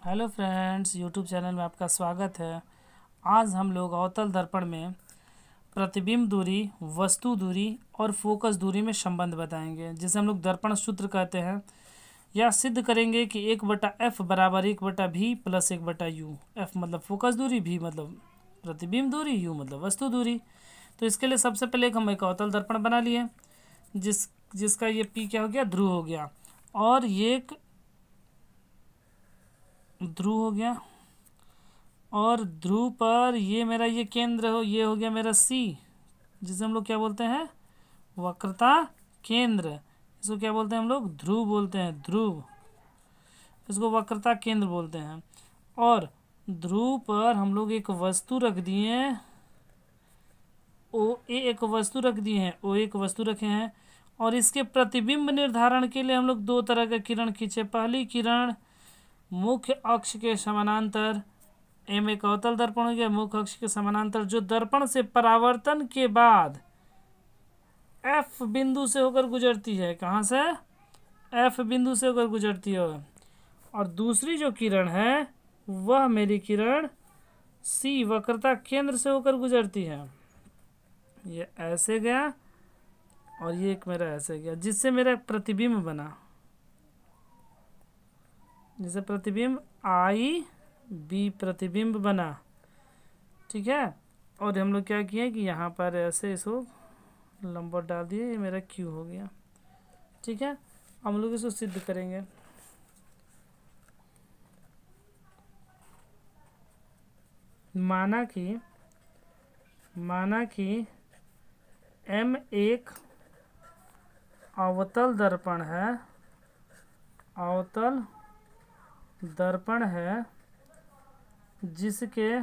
Hello friends, YouTube channel में आपका स्वागत है। आज हम लोग अवतल दर्पण में प्रतिबिंब दूरी, वस्तु दूरी और फोकस दूरी में संबंध बताएंगे, जिसे हम लोग दर्पण सूत्र कहते हैं। यह सिद्ध करेंगे कि 1/f बराबर 1/v प्लस 1/u। f मतलब फोकस दूरी, v मतलब प्रतिबिंब दूरी, u मतलब वस्तु दूरी। तो इसके लिए सबसे पहले हम एक अवतल दर्पण बना लिए, जिसका ये p क्या हो गया, ध्रुव हो गया, और ये एक ध्रुव हो गया, और ध्रुव पर ये मेरा ये केंद्र ये हो गया मेरा C, जिसे हम लोग क्या बोलते हैं, वक्रता केंद्र। इसको क्या बोलते हैं हम लोग, ध्रुव बोलते हैं, ध्रुव। इसको वक्रता केंद्र बोलते हैं। और ध्रुव पर हम लोग एक वस्तु रख दिए, OA एक वस्तु रख दिए हैं, OA एक वस्तु रखे हैं। और इसके प्रतिबिंब निर्धारण के लिए हम लोग दो तरह के किरण खींचे। पहली किरण मुख्य अक्ष के समानांतर, M एक अवतल दर्पण हो गया, मुख्य अक्ष के समानांतर, जो दर्पण से परावर्तन के बाद F बिंदु से होकर गुजरती है। कहाँ से? F बिंदु से होकर गुजरती है। और दूसरी जो किरण है वह मेरी किरण C वक्रता केंद्र से होकर गुजरती है। ये ऐसे गया और ये एक मेरा ऐसे गया, जिससे मेरा प्रतिबिंब बना, जिसे प्रतिबिंब IB प्रतिबिंब बना। ठीक है। और हम लोग क्या किए कि यहाँ पर ऐसे इसको लंबवत डाल दिए, ये मेरा Q हो गया। ठीक है। हम लोग इसको सिद्ध करेंगे। माना कि M एक अवतल दर्पण है, अवतल दर्पण है, जिसके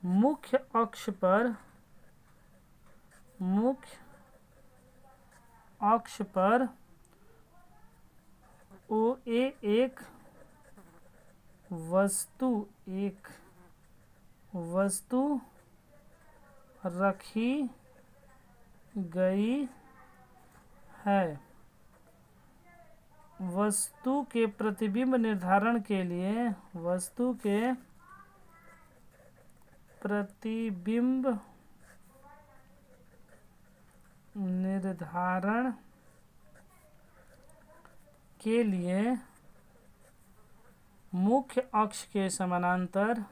मुख्य अक्ष पर OA एक वस्तु रखी गई है। वस्तु के प्रतिबिंब निर्धारण के लिए, वस्तु के प्रतिबिंब निर्धारण के लिए मुख्य अक्ष के समानांतर,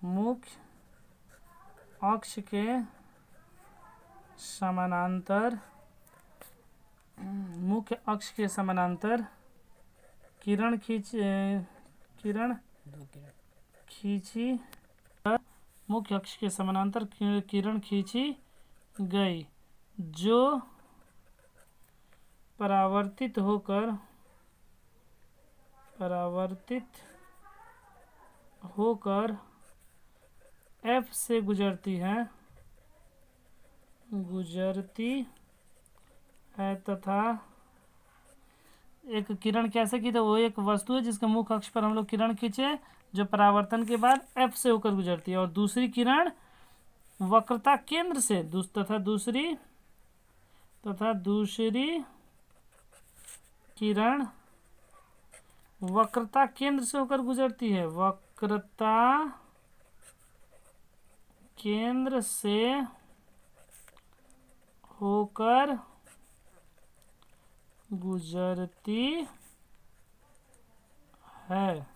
मुख्य अक्ष के समानांतर किरण खींची, मुख्य अक्ष के समानांतर किरण खींची गई, जो परावर्तित होकर F से गुजरती है तथा एक किरण कैसे की, तो वो एक वस्तु है जिसके मुख्य अक्ष पर हम लोग किरण खींचे, जो परावर्तन के बाद F से होकर गुजरती है। और दूसरी किरण वक्रता केंद्र से तथा दूसरी किरण वक्रता केंद्र से होकर गुजरती है, वक्रता केंद्र से होकर गुजरती है,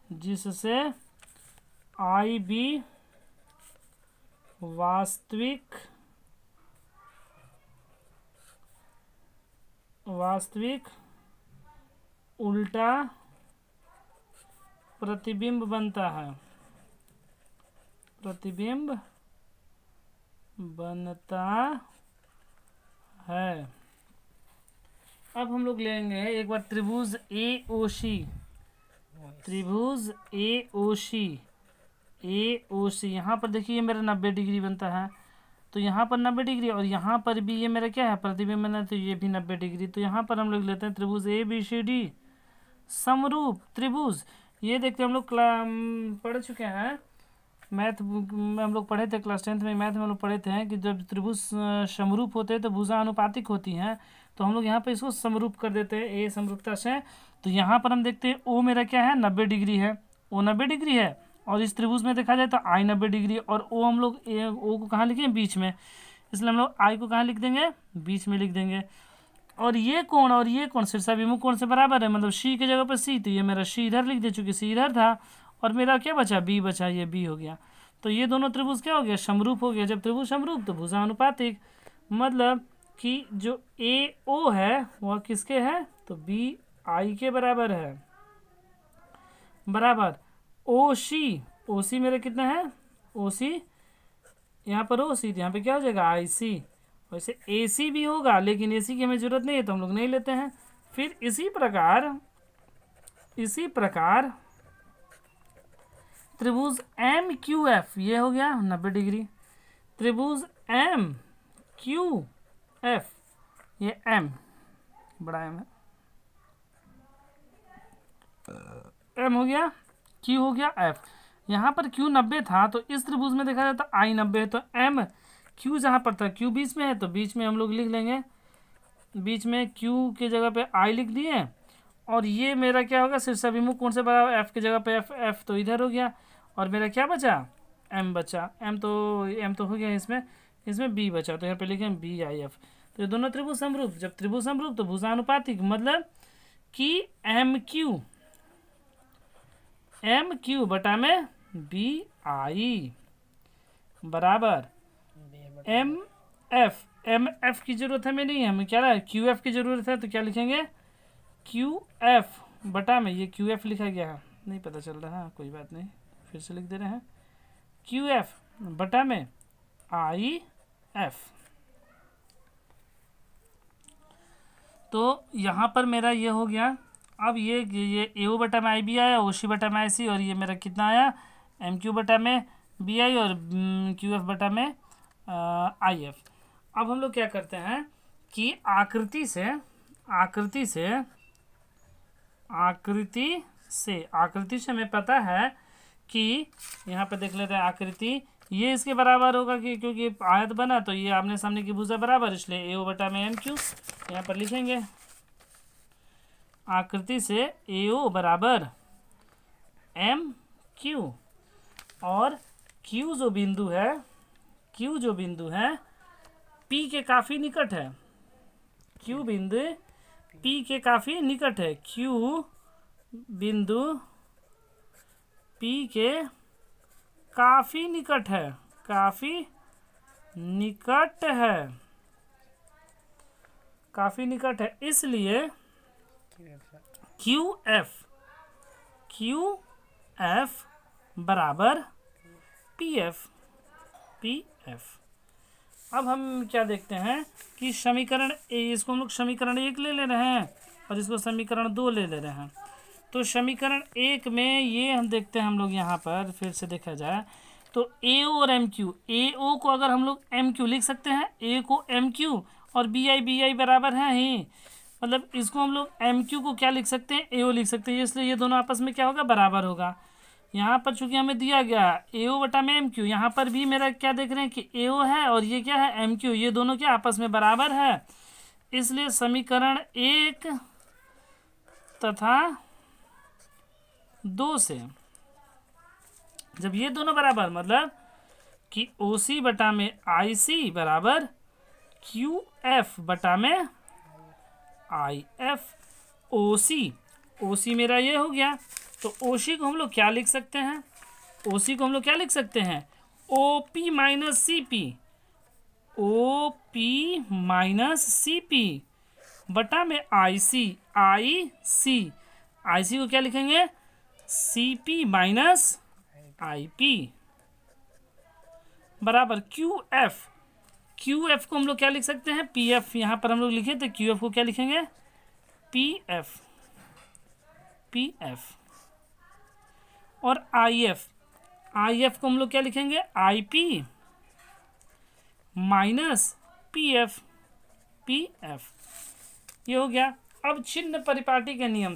जिससे IB वास्तविक उल्टा प्रतिबिंब बनता है, अब हम लोग लेंगे एक बार त्रिभुज AOC। यहाँ पर देखिए मेरा 90 डिग्री बनता है, तो यहाँ पर 90 डिग्री, और यहाँ पर भी ये मेरा क्या है, प्रतिबिंब बना, तो ये भी 90 डिग्री। तो यहाँ पर हम लोग लेते हैं त्रिभुज ABCD समरूप त्रिभुज। ये देखते हम लोग पढ़ चुके हैं, मैथ में हम लोग पढ़े थे, क्लास 10th में मैथ में हम लोग पढ़े थे कि जब त्रिभुज समरूप होते हैं तो भुजा अनुपातिक होती हैं। तो हम लोग यहाँ पे इसको समरूप कर देते हैं ए समरूपता से। तो यहाँ पर हम देखते हैं ओ मेरा क्या है 90 डिग्री है, ओ 90 डिग्री है, और इस त्रिभुज में देखा जाए तो आई 90 डिग्री, और ओ हम लोग ओ को कहाँ लिखें बीच में, इसलिए हम लोग आई को कहाँ लिख देंगे बीच में लिख देंगे। और ये कोण शीर्षाभिमुख कोण से बराबर है, मतलब सी की जगह पर सी, तो ये मेरा सी इधर लिख दे चूँकि सी इधर था, और मेरा क्या बचा बी बचा, ये बी हो गया। तो ये दोनों त्रिभुज क्या हो गया समरूप हो गया। जब त्रिभुज समरूप तो भुजानुपातिक, मतलब कि जो ए ओ है वह किसके है तो बी आई के बराबर है, बराबर ओ सी मेरा कितना है ओ सी, यहाँ पर ओ सी, यहाँ पे क्या हो जाएगा आई सी। वैसे ए सी भी होगा लेकिन ए सी की हमें जरूरत नहीं है तो हम लोग नहीं लेते हैं। फिर इसी प्रकार त्रिभुज एम क्यू एफ, ये हो गया 90 डिग्री। त्रिभुज एम क्यू एफ, ये एम बड़ा एम है, एम हो गया, क्यू हो गया एफ। यहाँ पर क्यू 90 था तो इस त्रिभुज में देखा जाता आई 90 है, तो एम क्यू जहाँ पर था क्यू बीच में है तो बीच में हम लोग लिख लेंगे, बीच में क्यू के जगह पे आई लिख दिए। और ये मेरा क्या होगा शीर्षाभिमुख कोण से बराबर एफ की जगह पे एफ, एफ तो इधर हो गया, और मेरा क्या बचा एम बचा, एम तो हो गया, इसमें बी बचा, तो यहाँ पे लिखें बी आई एफ। तो ये दोनों त्रिभुज समरूप, जब त्रिभुज समरूप तो भुजानुपातिक, मतलब कि एम क्यू बटा में बी आई बराबर एम एफ की जरूरत हमें नहीं है, हमें क्या है क्यू एफ की जरूरत है, तो क्या लिखेंगे क्यू एफ बटा में, ये क्यू एफ लिखा गया है नहीं पता चल रहा है, कोई बात नहीं फिर से लिख दे रहे हैं, क्यू एफ बटा में आई एफ। तो यहाँ पर मेरा ये हो गया। अब ये ए ओ बटा में आई बी आया, ओ सी बटा में आई सी, और ये मेरा कितना आया एम क्यू बटा में बी आई और क्यू एफ बटा में आई एफ। अब हम लोग क्या करते हैं कि आकृति से हमें पता है कि यहाँ पे देख लेते हैं आकृति, ये इसके बराबर होगा कि क्योंकि आयत बना तो ये आमने सामने की भुजा बराबर, इसलिए ए ओ बटा में एम क्यू यहाँ पर लिखेंगे। आकृति से ए ओ बराबर एम क्यू, और क्यू जो बिंदु है पी के काफ़ी निकट है, क्यू बिंदु पी के काफ़ी निकट है, क्यू बिंदु पी के काफ़ी निकट है, इसलिए क्यू एफ बराबर पी एफ। अब हम क्या देखते हैं कि समीकरण इसको हम लोग समीकरण 1 ले रहे हैं और इसको समीकरण 2 ले रहे हैं। तो समीकरण 1 में ये हम देखते हैं, हम लोग यहाँ पर फिर से देखा जाए तो ए ओ और एम क्यू, ए ओ को अगर हम लोग एम क्यू लिख सकते हैं, ए को एम क्यू, और बी आई बराबर हैं ही, मतलब इसको हम लोग एम क्यू को क्या लिख सकते हैं ए ओ लिख सकते हैं, इसलिए ये दोनों आपस में क्या होगा बराबर होगा। यहाँ पर चूंकि हमें दिया गया ए ओ बटा में एम क्यू, यहाँ पर भी मेरा क्या देख रहे हैं कि ए ओ है और ये क्या है एम क्यू, ये दोनों क्या आपस में बराबर है, इसलिए समीकरण 1 तथा 2 से जब ये दोनों बराबर, मतलब कि ओ सी बटा में आई सी बराबर क्यू एफ बटा में आई एफ। ओ सी मेरा ये हो गया, तो ओ सी को हम लोग क्या लिख सकते हैं, O P minus C P बटा में आई सी को क्या लिखेंगे C P minus I P बराबर क्यू एफ को हम लोग क्या लिख सकते हैं पी एफ, यहाँ पर हम लोग लिखे तो क्यू एफ को क्या लिखेंगे पी एफ, और आई एफ को हम लोग क्या लिखेंगे I P minus P F, ये हो गया। अब चिन्ह परिपाटी के नियम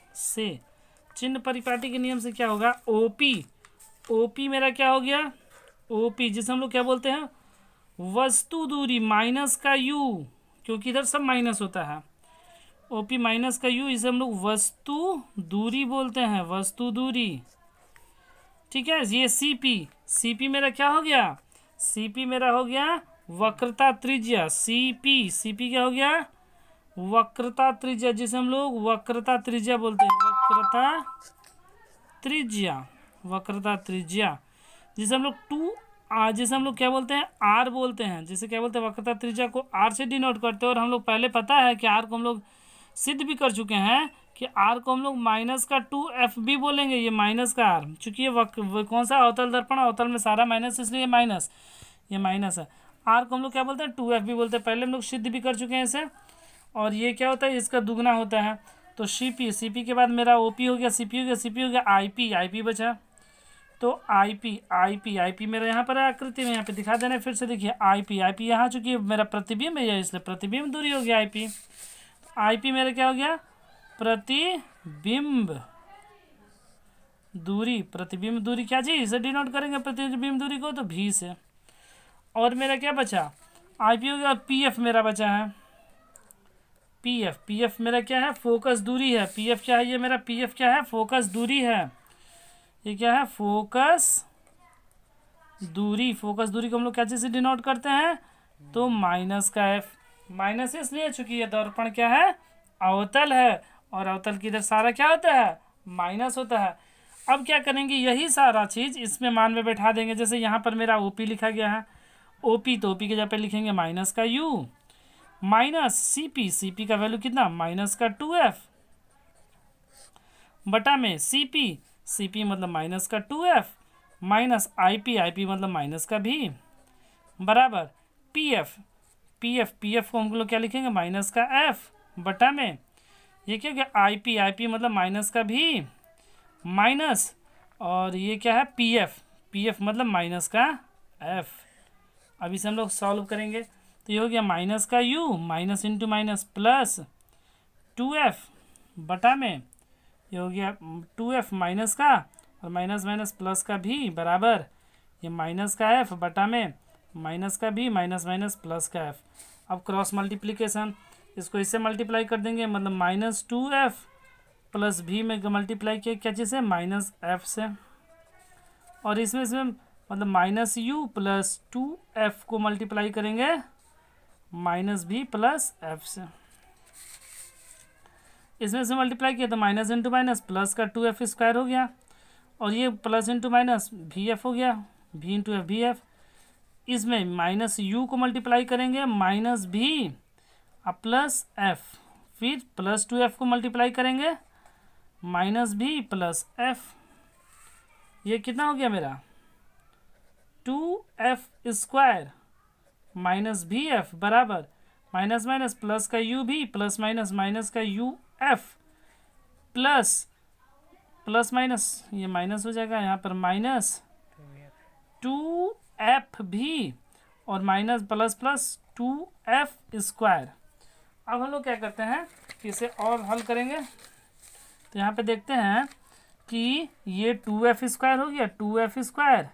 से चिन्ह परिपाटी के नियम से क्या होगा, ओपी, ओपी मेरा क्या हो गया, ओपी जिसे हम लोग क्या बोलते हैं, वस्तु दूरी माइनस का यू, क्योंकि इधर सब माइनस होता है, ओपी माइनस का यू, इसे हम लोग वस्तु दूरी बोलते हैं, वस्तु दूरी। ठीक है, ये सीपी, सीपी मेरा क्या हो गया, सीपी मेरा हो गया वक्रता त्रिज्या, सीपी, सीपी क्या हो गया, वक्रता त्रिज्या, जिसे हम लोग वक्रता त्रिज्या बोलते हैं, वक्रता त्रिज्या, वक्रता त्रिज्या, जिसे हम लोग जिसे हम लोग क्या बोलते हैं, आर बोलते हैं, जिसे क्या बोलते हैं, वक्रता त्रिज्या को आर से डिनोट करते हैं। और हम लोग पहले पता है कि आर को हम लोग सिद्ध भी कर चुके हैं कि आर को हम लोग माइनस का 2f भी बोलेंगे, ये माइनस का आर, चूंकि ये कौन सा अवतल दर्पण, अवतल में सारा माइनस, इसलिए माइनस, ये माइनस है। आर को हम लोग क्या बोलते हैं, 2f भी बोलते हैं, पहले हम लोग सिद्ध भी कर चुके हैं इसे। और ये क्या होता है, इसका दुगना होता है। तो सीपी, सीपी के बाद मेरा ओपी हो गया, सीपी हो गया, सीपी हो गया, आईपी, आईपी बचा, तो आईपी, आईपी, आईपी मेरा यहाँ पर है आकृति में, यहाँ पे दिखा देना फिर से, देखिए आईपी, आईपी यहाँ चूंकि मेरा प्रतिबिंब है इसलिए प्रतिबिंब दूरी हो गया आईपी, आईपी मेरा क्या हो गया, प्रतिबिंब दूरी, प्रतिबिंब दूरी क्या चीज, इसे डिनोट करेंगे प्रतिबिंब दूरी को, तो भी से। और मेरा क्या बचा, आईपी हो गया, और पीएफ मेरा बचा है, पीएफ, पीएफ मेरा क्या है, फोकस दूरी है, पीएफ क्या है, ये मेरा पीएफ क्या है, फोकस दूरी है, ये क्या है, फोकस दूरी, फोकस दूरी को हम लोग क्या चीज से डिनोट करते हैं, तो माइनस का एफ, माइनस इसलिए चूंकि ये दर्पण क्या है, अवतल है, और अवतल की इधर सारा क्या होता है, माइनस होता है। अब क्या करेंगे, यही सारा चीज इसमें मान में बैठा देंगे, जैसे यहाँ पर मेरा ओपी लिखा गया है, ओपी, तो ओपी के जगह पे लिखेंगे माइनस का यू, माइनस सीपी, सीपी का वैल्यू कितना, माइनस का 2f, बटा में सीपी, सीपी मतलब माइनस का 2f, माइनस आईपी, आईपी मतलब माइनस का भी, बराबर पीएफ, पीएफ, पीएफ को हम लोग क्या लिखेंगे, माइनस का एफ, बटा में ये क्या गया, आईपी, आईपी मतलब माइनस का भी, माइनस, और ये क्या है, पीएफ, पीएफ मतलब माइनस का एफ। अब इसे हम लोग सॉल्व करेंगे, तो ये हो गया माइनस का you, minus into minus plus 2f, बटा में ये हो गया 2f माइनस का, और माइनस माइनस प्लस का भी, बराबर ये माइनस का f, बटा में माइनस का भी, माइनस माइनस प्लस का f। अब क्रॉस मल्टीप्लिकेशन, इसको इससे मल्टीप्लाई कर देंगे, मतलब माइनस 2f प्लस भी में मल्टीप्लाई किया क्या चीज़ है, माइनस f से, और इसमें मतलब माइनस यू प्लस 2f को मल्टीप्लाई करेंगे माइनस भी प्लस एफ से, इसमें से मल्टीप्लाई किया तो माइनस इंटू माइनस प्लस का 2f स्क्वायर हो गया, और ये प्लस इंटू माइनस भी एफ हो गया, भी इंटू एफ भी एफ, इसमें माइनस यू को मल्टीप्लाई करेंगे माइनस भी प्लस एफ, फिर प्लस 2f को मल्टीप्लाई करेंगे माइनस भी प्लस एफ, ये कितना हो गया मेरा 2f स्क्वायर माइनस भी एफ, बराबर माइनस माइनस प्लस का यू भी, प्लस माइनस माइनस का U F, plus plus minus ये माइनस हो जाएगा यहाँ पर, माइनस 2f भी, और minus plus plus 2f square. अब हम लोग क्या करते हैं कि इसे और हल करेंगे, तो यहाँ पे देखते हैं कि ये 2f स्क्वायर हो गया, 2f स्क्वायर,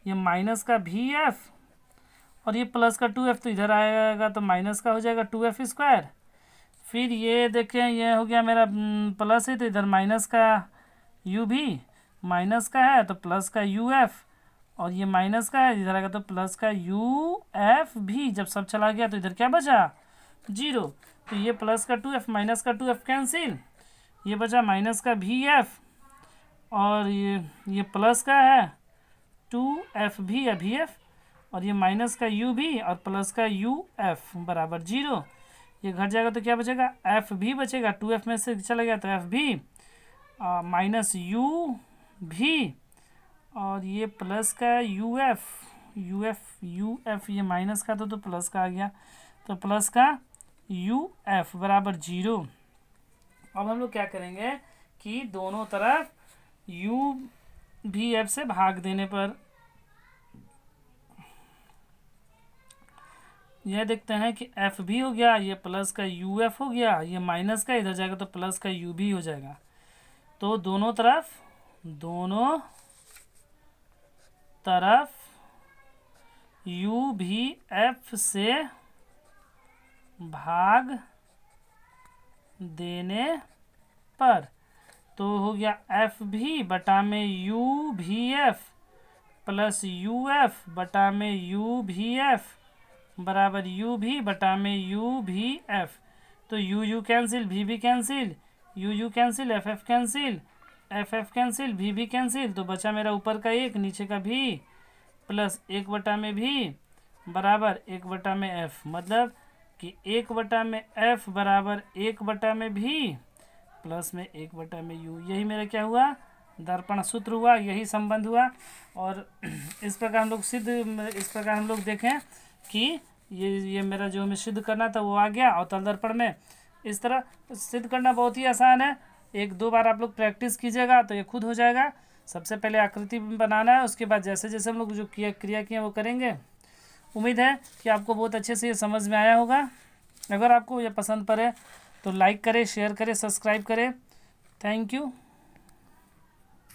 ये माइनस का भी एफ, और ये प्लस का 2f तो इधर आएगा तो माइनस का हो जाएगा 2f स्क्वायर, फिर ये देखें ये हो गया मेरा प्लस है तो इधर माइनस का u भी, माइनस का है तो प्लस का uf, और ये माइनस का है इधर आएगा तो प्लस का uf भी, जब सब चला गया तो इधर क्या बचा 0, तो ये प्लस का 2f माइनस का 2f कैंसिल, ये बचा माइनस का vf, और ये प्लस का है 2f भी है vf, और ये माइनस का u भी और प्लस का uf बराबर 0, ये घट जाएगा तो क्या बचेगा f भी बचेगा, 2f में से चला गया तो f भी, माइनस u भी, और ये प्लस का uf ये माइनस का तो प्लस का आ गया, तो प्लस का uf बराबर 0। अब हम लोग क्या करेंगे कि दोनों तरफ u भी f से भाग देने पर यह देखते हैं कि f भी हो गया, ये प्लस का uf हो गया, ये माइनस का इधर जाएगा तो प्लस का u भी हो जाएगा, तो दोनों तरफ u भी f से भाग देने पर, तो हो गया एफ भी बटा में यू भी एफ प्लस यू एफ बटा में यू भी एफ बराबर यू भी बटा में यू भी एफ। तो यू कैंसिल, भी cancel, you cancel, F cancel, F cancel, भी कैंसिल, तो बचा मेरा ऊपर का एक नीचे का भी प्लस 1 बटा में भी बराबर 1 बटा में एफ, मतलब कि 1 बटा में एफ बराबर 1 बटा में भी प्लस में 1 बटा में यू। यही मेरा क्या हुआ, दर्पण सूत्र हुआ, यही संबंध हुआ। और इस प्रकार हम लोग देखें कि ये मेरा जो हमें सिद्ध करना था वो आ गया अवतल दर्पण में। इस तरह सिद्ध करना बहुत ही आसान है, 1-2 बार आप लोग प्रैक्टिस कीजिएगा तो ये खुद हो जाएगा। सबसे पहले आकृति बनाना है, उसके बाद जैसे जैसे हम लोग जो क्रिया किए वो करेंगे। उम्मीद है कि आपको बहुत अच्छे से ये समझ में आया होगा। अगर आपको ये पसंद पड़े तो लाइक करें, शेयर करें, सब्सक्राइब करें। Thank you.